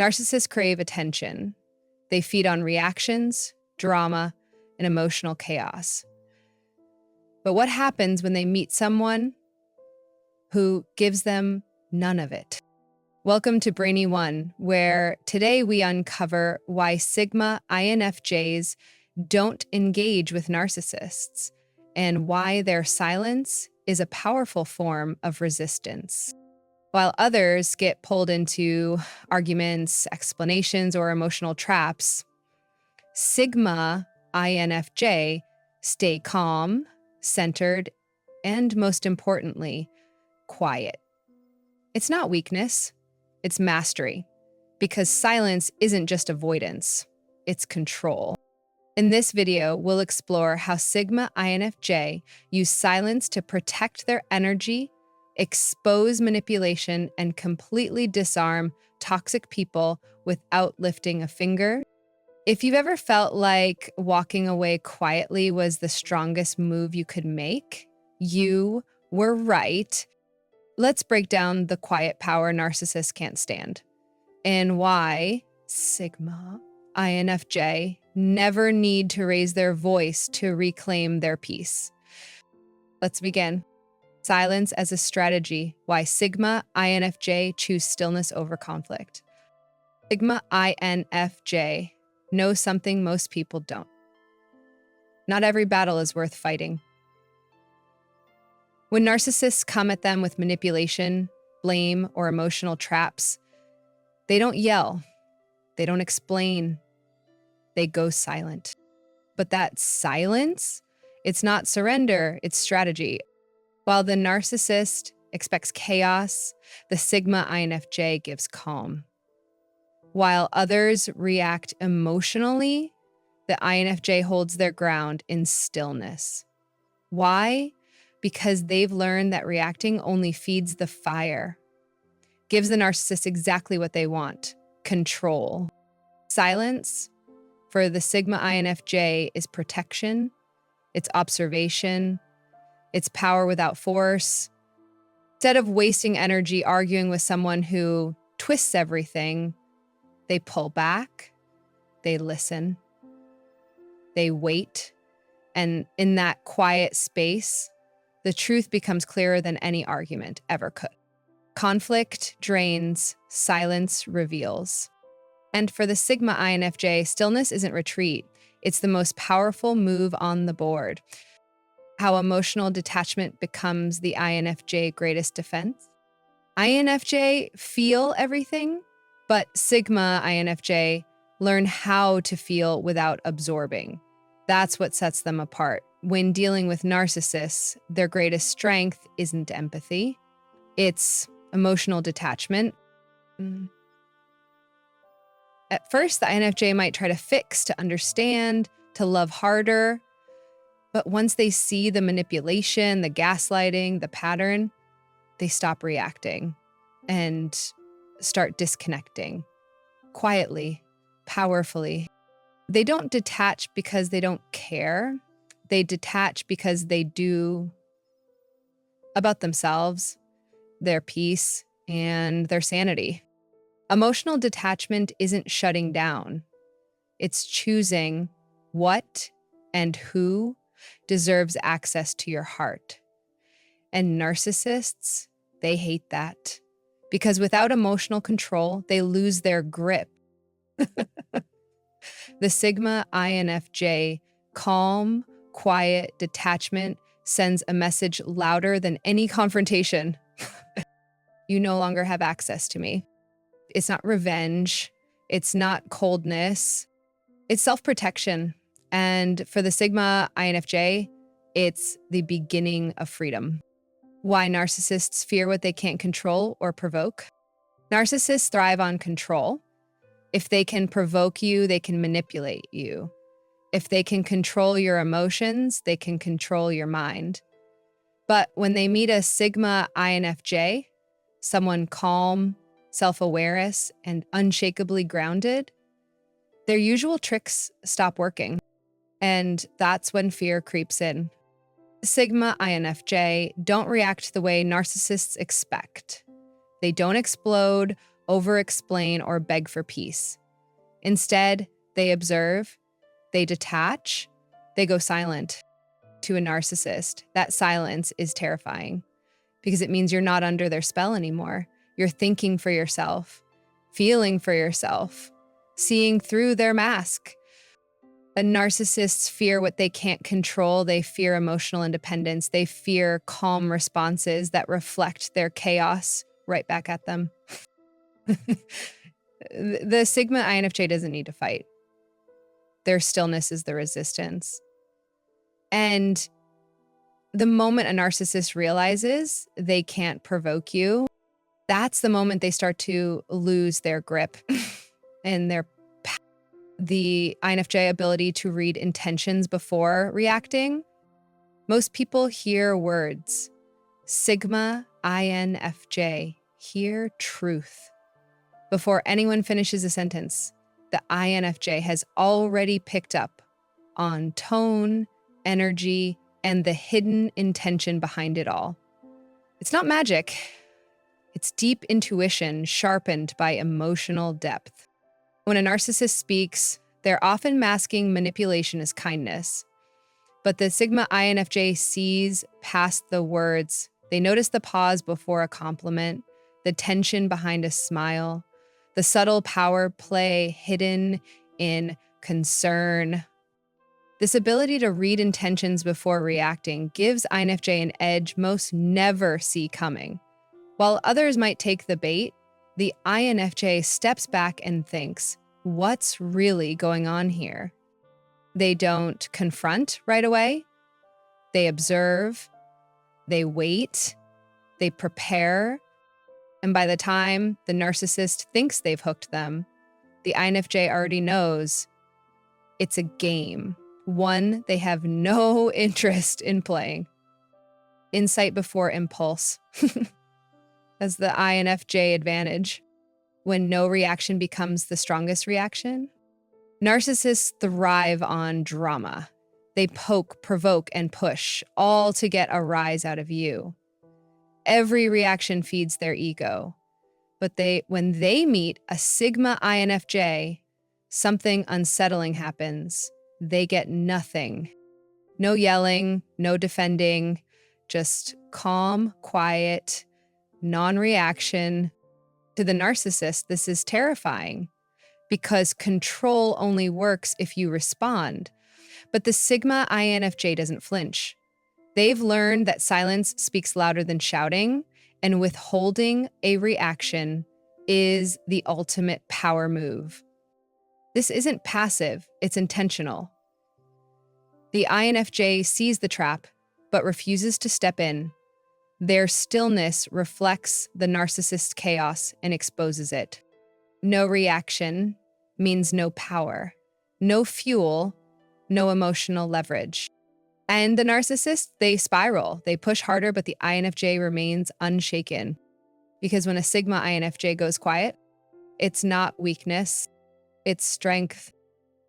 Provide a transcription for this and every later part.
Narcissists crave attention. They feed on reactions, drama, and emotional chaos. But what happens when they meet someone who gives them none of it? Welcome to Brainy One, where today we uncover why Sigma INFJs don't engage with narcissists and why their silence is a powerful form of resistance. While others get pulled into arguments, explanations, or emotional traps, Sigma INFJ stay calm, centered, and most importantly, quiet. It's not weakness, it's mastery, because silence isn't just avoidance, it's control. In this video, we'll explore how Sigma INFJ use silence to protect their energy, expose manipulation, and completely disarm toxic people without lifting a finger. If you've ever felt like walking away quietly was the strongest move you could make, you were right. Let's break down the quiet power narcissists can't stand and why Sigma INFJ never need to raise their voice to reclaim their peace. Let's begin. Silence as a strategy, why Sigma INFJ choose stillness over conflict. Sigma INFJ knows something most people don't. Not every battle is worth fighting. When narcissists come at them with manipulation, blame, or emotional traps, they don't yell, they don't explain, they go silent. But that silence, it's not surrender, it's strategy. While the narcissist expects chaos, the Sigma INFJ gives calm. While others react emotionally, the INFJ holds their ground in stillness. Why? Because they've learned that reacting only feeds the fire, gives the narcissist exactly what they want, control. Silence, for the Sigma INFJ, is protection, it's observation, it's power without force. Instead of wasting energy arguing with someone who twists everything, they pull back, they listen, they wait, and in that quiet space, the truth becomes clearer than any argument ever could. Conflict drains, silence reveals. And for the Sigma INFJ, stillness isn't retreat. It's the most powerful move on the board. How emotional detachment becomes the INFJ greatest defense. INFJ feel everything, but Sigma INFJ learn how to feel without absorbing. That's what sets them apart. When dealing with narcissists, their greatest strength isn't empathy, it's emotional detachment. At first, the INFJ might try to fix, to understand, to love harder. But once they see the manipulation, the gaslighting, the pattern, they stop reacting and start disconnecting quietly, powerfully. They don't detach because they don't care. They detach because they do about themselves, their peace, and their sanity. Emotional detachment isn't shutting down. It's choosing what and who deserves access to your heart. And narcissists, they hate that. Because without emotional control, they lose their grip. The Sigma INFJ, calm, quiet detachment, sends a message louder than any confrontation. You no longer have access to me. It's not revenge. It's not coldness. It's self-protection. And for the Sigma INFJ, it's the beginning of freedom. Why narcissists fear what they can't control or provoke. Narcissists thrive on control. If they can provoke you, they can manipulate you. If they can control your emotions, they can control your mind. But when they meet a Sigma INFJ, someone calm, self-aware, and unshakably grounded, their usual tricks stop working. And that's when fear creeps in. Sigma INFJ don't react the way narcissists expect. They don't explode, over-explain, or beg for peace. Instead, they observe, they detach, they go silent. To a narcissist, that silence is terrifying because it means you're not under their spell anymore. You're thinking for yourself, feeling for yourself, seeing through their mask. And narcissists fear what they can't control. They fear emotional independence. They fear calm responses that reflect their chaos right back at them. The Sigma INFJ doesn't need to fight. Their stillness is the resistance. And the moment a narcissist realizes they can't provoke you, that's the moment they start to lose their grip and the INFJ ability to read intentions before reacting. Most people hear words. Sigma INFJ hear truth. Before anyone finishes a sentence, the INFJ has already picked up on tone, energy, and the hidden intention behind it all. It's not magic. It's deep intuition sharpened by emotional depth. When a narcissist speaks, they're often masking manipulation as kindness. But the Sigma INFJ sees past the words. They notice the pause before a compliment, the tension behind a smile, the subtle power play hidden in concern. This ability to read intentions before reacting gives INFJ an edge most never see coming. While others might take the bait, the INFJ steps back and thinks, what's really going on here? They don't confront right away. They observe, they wait, they prepare, and by the time the narcissist thinks they've hooked them, the INFJ already knows it's a game, one they have no interest in playing. Insight before impulse. As the INFJ Advantage, when no reaction becomes the strongest reaction. Narcissists thrive on drama. They poke, provoke, and push, all to get a rise out of you. Every reaction feeds their ego. But when they meet a Sigma INFJ, something unsettling happens. They get nothing. No yelling, no defending, just calm, quiet, non-reaction. To the narcissist, this is terrifying because control only works if you respond. But the Sigma INFJ doesn't flinch. They've learned that silence speaks louder than shouting, and withholding a reaction is the ultimate power move. This isn't passive, it's intentional. The INFJ sees the trap, but refuses to step in. Their stillness reflects the narcissist's chaos and exposes it. No reaction means no power, no fuel, no emotional leverage. And the narcissist, they spiral. They push harder, but the INFJ remains unshaken. Because when a Sigma INFJ goes quiet, it's not weakness, it's strength.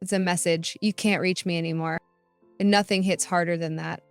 It's a message. You can't reach me anymore. And nothing hits harder than that.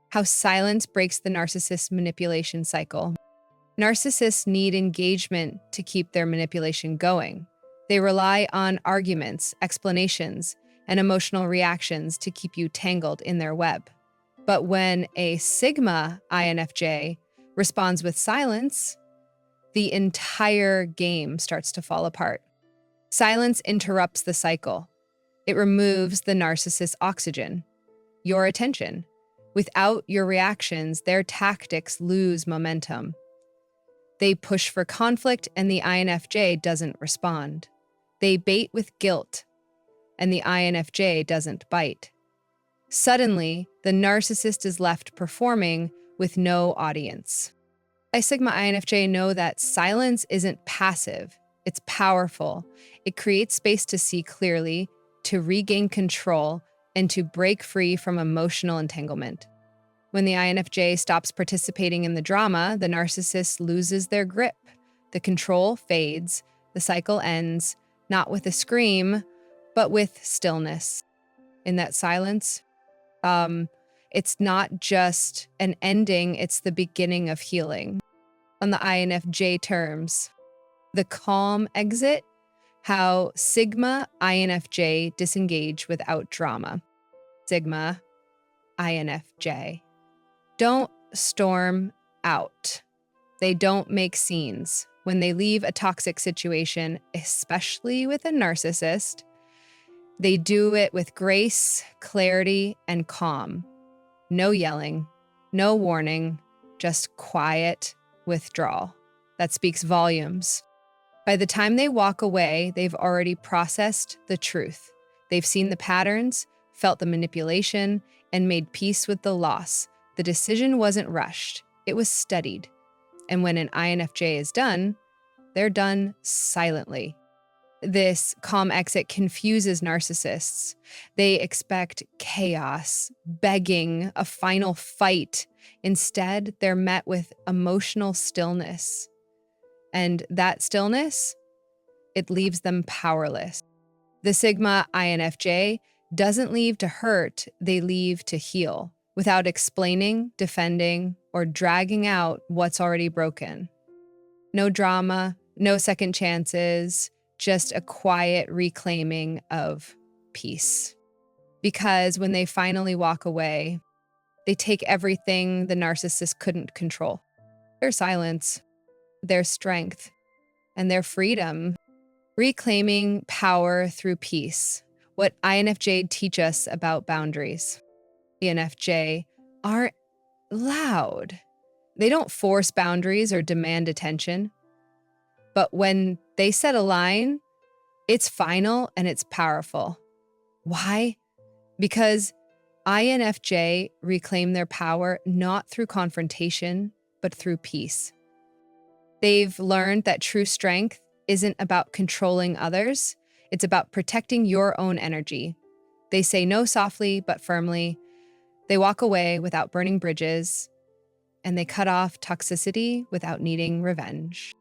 How silence breaks the narcissist's manipulation cycle. Narcissists need engagement to keep their manipulation going. They rely on arguments, explanations, and emotional reactions to keep you tangled in their web. But when a Sigma INFJ responds with silence, the entire game starts to fall apart. Silence interrupts the cycle. It removes the narcissist's oxygen, your attention. Without your reactions, their tactics lose momentum. They push for conflict, and the INFJ doesn't respond. They bait with guilt, and the INFJ doesn't bite. Suddenly, the narcissist is left performing with no audience. I Sigma INFJ know that silence isn't passive, it's powerful. It creates space to see clearly, to regain control, and to break free from emotional entanglement. When the INFJ stops participating in the drama, the narcissist loses their grip. The control fades, the cycle ends, not with a scream, but with stillness. In that silence, it's not just an ending, it's the beginning of healing. On the INFJ terms, The calm exit, how Sigma INFJ disengage without drama. Sigma INFJ don't storm out. They don't make scenes. When they leave a toxic situation, especially with a narcissist, they do it with grace, clarity, and calm. No yelling, no warning, just quiet withdrawal. That speaks volumes. By the time they walk away, they've already processed the truth. They've seen the patterns, felt the manipulation, and made peace with the loss. The decision wasn't rushed, it was studied. And when an INFJ is done, they're done silently. This calm exit confuses narcissists. They expect chaos, begging, a final fight. Instead, they're met with emotional stillness. And that stillness, it leaves them powerless. The Sigma INFJ doesn't leave to hurt, they leave to heal, without explaining, defending, or dragging out what's already broken. No drama, no second chances, just a quiet reclaiming of peace. Because when they finally walk away, they take everything the narcissist couldn't control. Their silence, their strength, and their freedom. Reclaiming power through peace. What INFJ teach us about boundaries. INFJ aren't loud. They don't force boundaries or demand attention. But when they set a line, it's final and it's powerful. Why? Because INFJ reclaim their power not through confrontation, but through peace. They've learned that true strength isn't about controlling others. It's about protecting your own energy. They say no softly, but firmly. They walk away without burning bridges, and they cut off toxicity without needing revenge.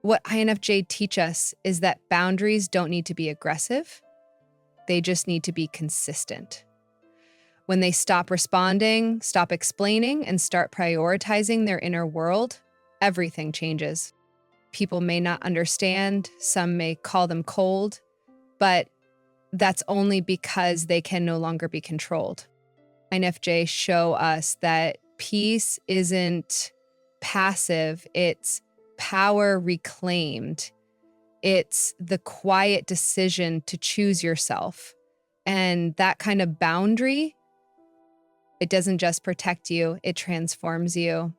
What INFJ teach us is that boundaries don't need to be aggressive. They just need to be consistent. When they stop responding, stop explaining, and start prioritizing their inner world, everything changes. People may not understand, some may call them cold, but that's only because they can no longer be controlled. INFJ show us that peace isn't passive, it's power reclaimed. It's the quiet decision to choose yourself. And that kind of boundary, it doesn't just protect you, it transforms you.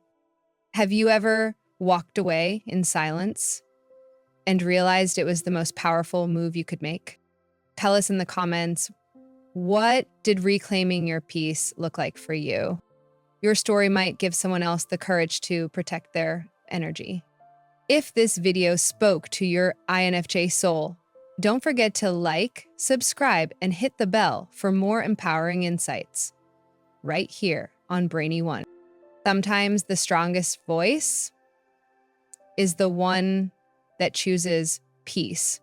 Have you ever walked away in silence and realized it was the most powerful move you could make? Tell us in the comments, what did reclaiming your peace look like for you? Your story might give someone else the courage to protect their energy. If this video spoke to your INFJ soul, don't forget to like, subscribe, and hit the bell for more empowering insights right here on Brainy One. Sometimes the strongest voice is the one that chooses peace.